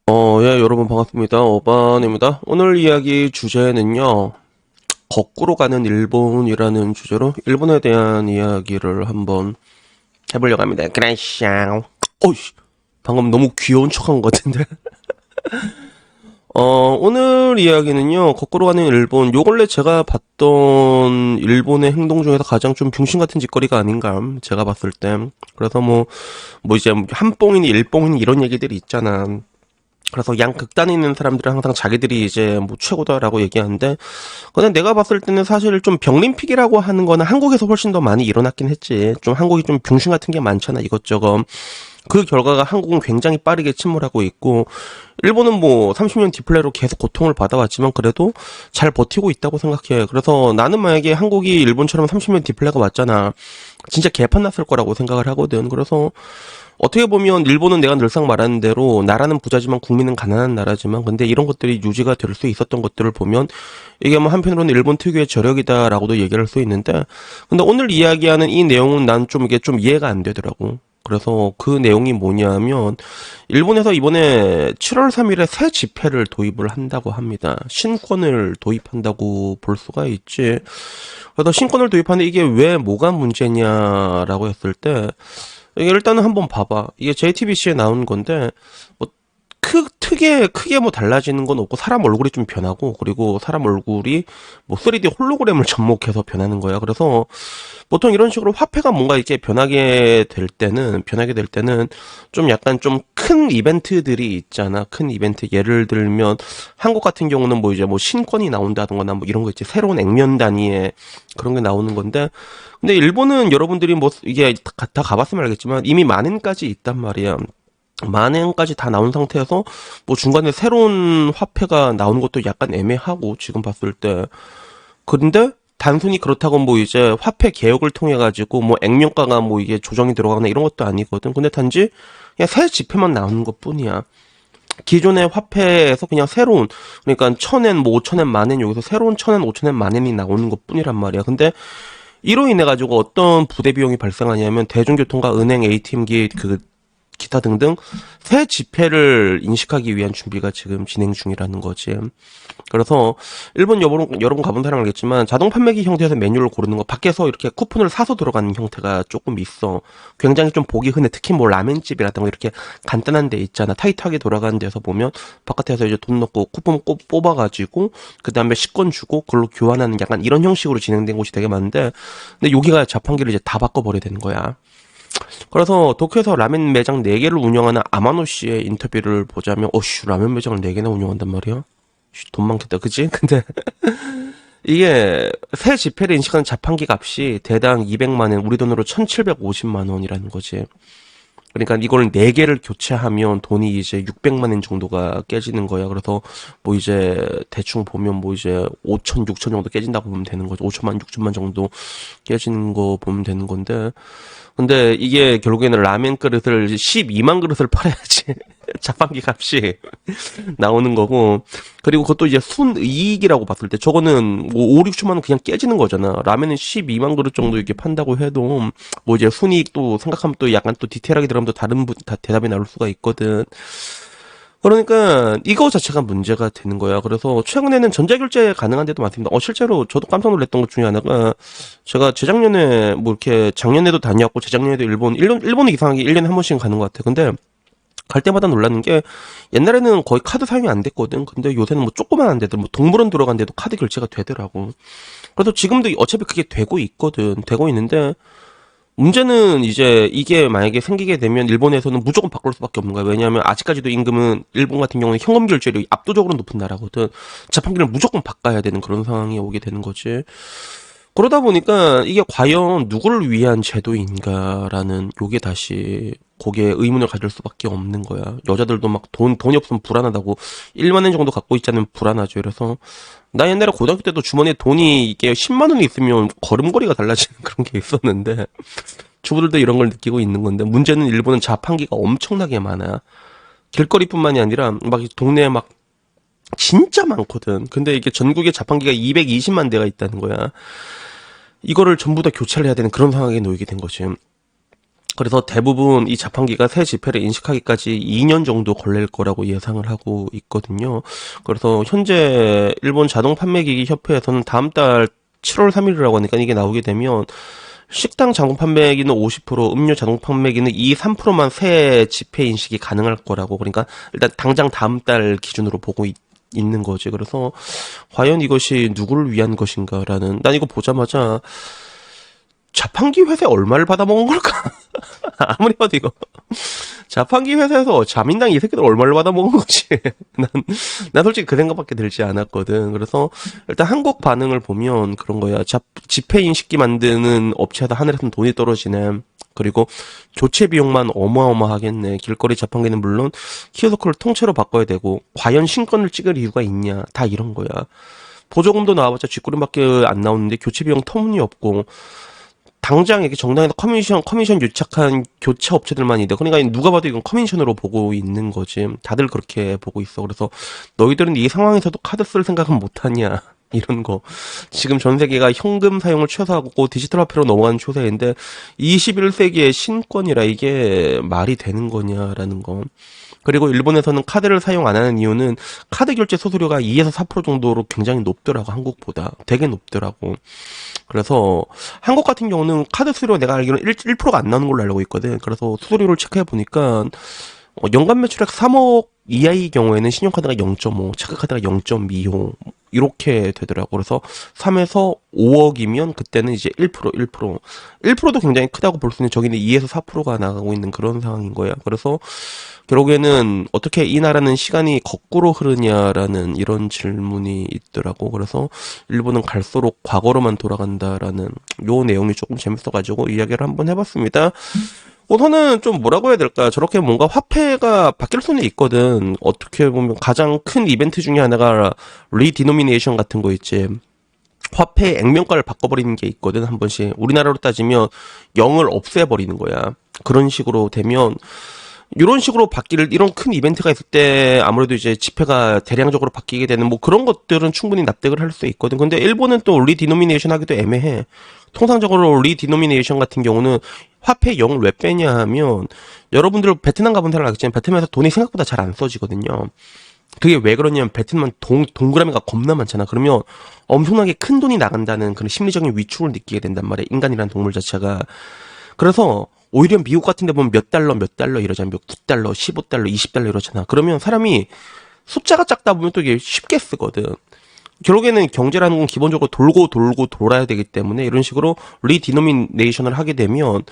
예, 여러분 반갑습니다. 어반입니다. 오늘 이야기 주제는요, 거꾸로 가는 일본이라는 주제로 일본에 대한 이야기를 한번 해보려고 합니다. 그라샤. 어이씨, 방금 너무 귀여운 척한 것 같은데. 오늘 이야기는요, 거꾸로 가는 일본. 요 근래 제가 봤던 일본의 행동 중에서 가장 좀 병신 같은 짓거리가 아닌가, 제가 봤을 때. 그래서 뭐 이제 한뽕이니 일뽕이니 이런 얘기들이 있잖아. 그래서 양극단에 있는 사람들은 항상 자기들이 이제 뭐 최고다라고 얘기하는데, 근데 내가 봤을 때는 사실 좀 병림픽이라고 하는 거는 한국에서 훨씬 더 많이 일어났긴 했지. 좀 한국이 좀 병신 같은 게 많잖아, 이것저것. 그 결과가 한국은 굉장히 빠르게 침몰하고 있고, 일본은 뭐 30년 디플레로 계속 고통을 받아왔지만 그래도 잘 버티고 있다고 생각해. 그래서 나는 만약에 한국이 일본처럼 30년 디플레가 왔잖아. 진짜 개판 났을 거라고 생각을 하거든. 그래서 어떻게 보면 일본은 내가 늘상 말하는 대로 나라는 부자지만 국민은 가난한 나라지만 근데 이런 것들이 유지가 될 수 있었던 것들을 보면 이게 뭐 한편으로는 일본 특유의 저력이다라고도 얘기를 할 수 있는데 근데 오늘 이야기하는 이 내용은 난 좀 이게 좀 이해가 안 되더라고. 그래서 그 내용이 뭐냐면 일본에서 이번에 7월 3일에 새 지폐를 도입을 한다고 합니다. 신권을 도입한다고 볼 수가 있지. 그래서 신권을 도입하는데 이게 왜 뭐가 문제냐라고 했을 때 이게 일단은 한번 봐봐. 이게 JTBC에 나온 건데 뭐 크게 뭐 달라지는 건 없고 사람 얼굴이 좀 변하고 그리고 사람 얼굴이 뭐 3D 홀로그램을 접목해서 변하는 거야. 그래서 보통 이런 식으로 화폐가 뭔가 이렇게 변하게 될 때는 좀 약간 좀 큰 이벤트들이 있잖아. 큰 이벤트 예를 들면 한국 같은 경우는 뭐 이제 뭐 신권이 나온다던가 뭐 이런 거 있지. 새로운 액면 단위의 그런 게 나오는 건데 근데 일본은 여러분들이 뭐 이게 다 가봤으면 알겠지만 이미 만엔까지 있단 말이야. 만행까지 다 나온 상태에서 뭐 중간에 새로운 화폐가 나오는 것도 약간 애매하고 지금 봤을 때 그런데 단순히 그렇다고 뭐 이제 화폐 개혁을 통해 가지고 뭐 액면가가 뭐 이게 조정이 들어가거나 이런 것도 아니거든. 근데 단지 그냥 새 지폐만 나오는 것뿐이야. 기존의 화폐에서 그냥 새로운 그러니까 천엔 뭐 오천엔 만엔 여기서 새로운 천엔 오천엔 만엔이 나오는 것뿐이란 말이야. 근데 이로 인해 가지고 어떤 부대 비용이 발생하냐면 대중교통과 은행 ATM기 그 기타 등등 새 지폐를 인식하기 위한 준비가 지금 진행 중이라는 거지. 그래서 일본 여러분 가본 사람 알겠지만 자동 판매기 형태에서 메뉴를 고르는 거 밖에서 이렇게 쿠폰을 사서 들어가는 형태가 조금 있어. 굉장히 좀 보기 흔해. 특히 뭐 라멘집이라든가 이렇게 간단한 데 있잖아. 타이트하게 돌아가는 데서 보면 바깥에서 이제 돈 넣고 쿠폰 뽑아가지고 그 다음에 식권 주고 그걸로 교환하는 약간 이런 형식으로 진행된 곳이 되게 많은데 근데 여기가 자판기를 이제 다 바꿔버려야 되는 거야. 그래서 도쿄에서 라멘 매장 4개를 운영하는 아마노 씨의 인터뷰를 보자면, 어휴, 라멘 매장을 4개나 운영한단 말이야? 돈 많겠다, 그치? 근데, 이게, 새 지폐를 인식하는 자판기 값이 대당 200만 원, 우리 돈으로 1750만 원이라는 거지. 그러니까 이걸 4개를 교체하면 돈이 이제 600만 원 정도가 깨지는 거야. 그래서 뭐 이제 대충 보면 뭐 이제 5천, 6천 정도 깨진다고 보면 되는 거죠. 5천만, 6천만 정도 깨지는 거 보면 되는 건데. 근데 이게 결국에는 라멘 그릇을 12만 그릇을 팔아야지 자판기 값이 나오는 거고 그리고 그것도 이제 순이익이라고 봤을 때 저거는 뭐 5, 6천만 원 그냥 깨지는 거잖아. 라면은 12만 그릇 정도 이렇게 판다고 해도 뭐 이제 순이익도 생각하면 또 약간 또 디테일하게 들어가면 또 다른 대답이 나올 수가 있거든. 그러니까 이거 자체가 문제가 되는 거야. 그래서 최근에는 전자결제 가능한 데도 많습니다. 실제로 저도 깜짝 놀랐던 것 중에 하나가 제가 재작년에 뭐 이렇게 작년에도 다녀왔고 재작년에도 일본은 이상하게 1년에 한 번씩 가는 것 같아. 근데 갈 때마다 놀라는 게 옛날에는 거의 카드 사용이 안 됐거든. 근데 요새는 뭐 조그만한 데들 뭐 동물원 들어간 데도 카드 결제가 되더라고. 그래서 지금도 어차피 그게 되고 있거든. 되고 있는데 문제는 이제 이게 만약에 생기게 되면 일본에서는 무조건 바꿀 수밖에 없는 거야. 왜냐하면 아직까지도 임금은 일본 같은 경우는 현금 결제율이 압도적으로 높은 나라거든. 자판기를 무조건 바꿔야 되는 그런 상황이 오게 되는 거지. 그러다 보니까 이게 과연 누구를 위한 제도인가라는 요게 다시 거기에 의문을 가질 수밖에 없는 거야. 여자들도 막 돈이 없으면 불안하다고 1만 원 정도 갖고 있자면 불안하죠. 그래서 나 옛날에 고등학교 때도 주머니에 돈이 이게 10만 원이 있으면 걸음걸이가 달라지는 그런 게 있었는데 주부들도 이런 걸 느끼고 있는 건데 문제는 일본은 자판기가 엄청나게 많아. 길거리뿐만이 아니라 막 동네에 막 진짜 많거든. 근데 이게 전국에 자판기가 220만 대가 있다는 거야. 이거를 전부 다 교체를 해야 되는 그런 상황에 놓이게 된 거지. 그래서 대부분 이 자판기가 새 지폐를 인식하기까지 2년 정도 걸릴 거라고 예상을 하고 있거든요. 그래서 현재 일본 자동 판매기기 협회에서는 다음 달 7월 3일이라고 하니까 이게 나오게 되면 식당 자동 판매기는 50%, 음료 자동 판매기는 이 3%만 새 지폐 인식이 가능할 거라고. 그러니까 일단 당장 다음 달 기준으로 보고 있는 거지. 그래서 과연 이것이 누구를 위한 것인가라는, 난 이거 보자마자 자판기 회사에 얼마를 받아먹은 걸까? 아무리 봐도 이거. 자판기 회사에서 자민당 이 새끼들 얼마를 받아먹은 거지? 난, 난 솔직히 그 생각밖에 들지 않았거든. 그래서 일단 한국 반응을 보면 그런 거야. 지폐 인식기 만드는 업체에다 하늘에서 돈이 떨어지네. 그리고 교체 비용만 어마어마하겠네. 길거리 자판기는 물론 키오스크를 통째로 바꿔야 되고 과연 신권을 찍을 이유가 있냐. 다 이런 거야. 보조금도 나와봤자 쥐꼬리밖에 안 나오는데 교체 비용 터무니없고 당장 이렇게 정당에서 커미션 유착한 교체 업체들만 있는데, 그러니까 누가 봐도 이건 커미션으로 보고 있는 거지. 다들 그렇게 보고 있어. 그래서 너희들은 이 상황에서도 카드 쓸 생각은 못하냐. 이런 거. 지금 전 세계가 현금 사용을 최소화하고 디지털 화폐로 넘어가는 추세인데 21세기의 신권이라 이게 말이 되는 거냐라는 거. 그리고 일본에서는 카드를 사용 안 하는 이유는 카드 결제 수수료가 2에서 4% 정도로 굉장히 높더라고. 한국보다 되게 높더라고. 그래서 한국 같은 경우는 카드 수수료 내가 알기로는 1%가 안 나오는 걸로 알고 있거든. 그래서 수수료를 체크해 보니까 연간 매출액 3억 이하의 경우에는 신용카드가 0.5, 체크카드가 0.25 이렇게 되더라고. 그래서 3에서 5억이면 그때는 이제 1%도 굉장히 크다고 볼 수 있는, 저기는 2에서 4%가 나가고 있는 그런 상황인 거야. 그래서 결국에는 어떻게 이 나라는 시간이 거꾸로 흐르냐라는 이런 질문이 있더라고. 그래서 일본은 갈수록 과거로만 돌아간다라는 요 내용이 조금 재밌어가지고 이야기를 한번 해봤습니다. 우선은 좀 뭐라고 해야 될까? 저렇게 뭔가 화폐가 바뀔 수는 있거든. 어떻게 보면 가장 큰 이벤트 중에 하나가 리디노미네이션 같은 거 있지. 화폐의 액면가를 바꿔버리는 게 있거든. 한 번씩 우리나라로 따지면 0을 없애버리는 거야. 그런 식으로 되면, 이런 식으로 이런 큰 이벤트가 있을 때 아무래도 이제 지폐가 대량적으로 바뀌게 되는 뭐 그런 것들은 충분히 납득을 할 수 있거든. 근데 일본은 또 리디노미네이션 하기도 애매해. 통상적으로 리디노미네이션 같은 경우는 화폐 0을 왜 빼냐 하면, 여러분들 베트남 가본 사람 알겠지만 베트남에서 돈이 생각보다 잘 안 써지거든요. 그게 왜 그러냐면 베트남은 동그라미가 겁나 많잖아. 그러면 엄청나게 큰 돈이 나간다는 그런 심리적인 위축을 느끼게 된단 말이야. 인간이란 동물 자체가. 그래서 오히려 미국 같은 데 보면 몇 달러 이러잖아. 몇 9달러, 15달러, 20달러 이러잖아. 그러면 사람이 숫자가 작다 보면 또 이게 쉽게 쓰거든. 결국에는 경제라는 건 기본적으로 돌고 돌아야 되기 때문에 이런 식으로 리디노미네이션을 하게 되면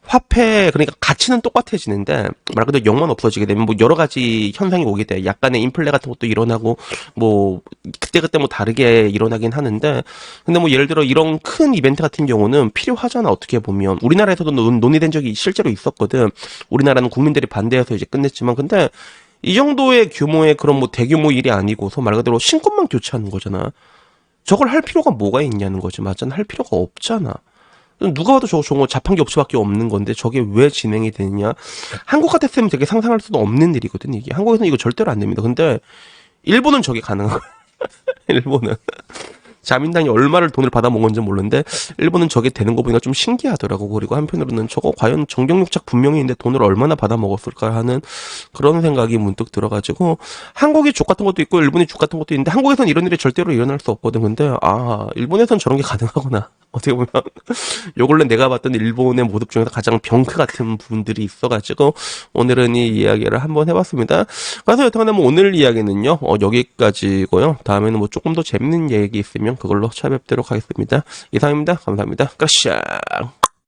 화폐, 그러니까 가치는 똑같아지는데 말 그대로 0만 없어지게 되면 뭐 여러 가지 현상이 오게 돼. 약간의 인플레 같은 것도 일어나고 뭐 그때그때 뭐 다르게 일어나긴 하는데, 근데 뭐 예를 들어 이런 큰 이벤트 같은 경우는 필요하잖아. 어떻게 보면 우리나라에서도 논의된 적이 실제로 있었거든. 우리나라는 국민들이 반대해서 이제 끝냈지만, 근데 이 정도의 규모의 그런 뭐 대규모 일이 아니고서 말 그대로 신권만 교체하는 거잖아. 저걸 할 필요가 뭐가 있냐는 거지. 맞잖아. 할 필요가 없잖아. 누가 봐도 저거 자판기 업체밖에 없는 건데 저게 왜 진행이 되느냐. 한국 같았으면 되게 상상할 수도 없는 일이거든. 이게 한국에서는 이거 절대로 안 됩니다. 근데 일본은 저게 가능한 거야. 일본은 자민당이 얼마를 돈을 받아먹은지 모르는데 일본은 저게 되는 거 보니까 좀 신기하더라고. 그리고 한편으로는 저거 과연 정경유착 분명히 있는데 돈을 얼마나 받아먹었을까 하는 그런 생각이 문득 들어가지고, 한국이 족 같은 것도 있고 일본이 족 같은 것도 있는데 한국에선 이런 일이 절대로 일어날 수 없거든. 근데 일본에선 저런 게 가능하구나. 어떻게 보면 요 근래 내가 봤던 일본의 모습 중에서 가장 병크 같은 부분들이 있어가지고 오늘은 이 이야기를 한번 해봤습니다. 그래서 여튼간에 뭐 오늘 이야기는요 여기까지고요. 다음에는 뭐 조금 더 재밌는 얘기 있으면 그걸로 찾아뵙도록 하겠습니다. 이상입니다. 감사합니다. 까샤.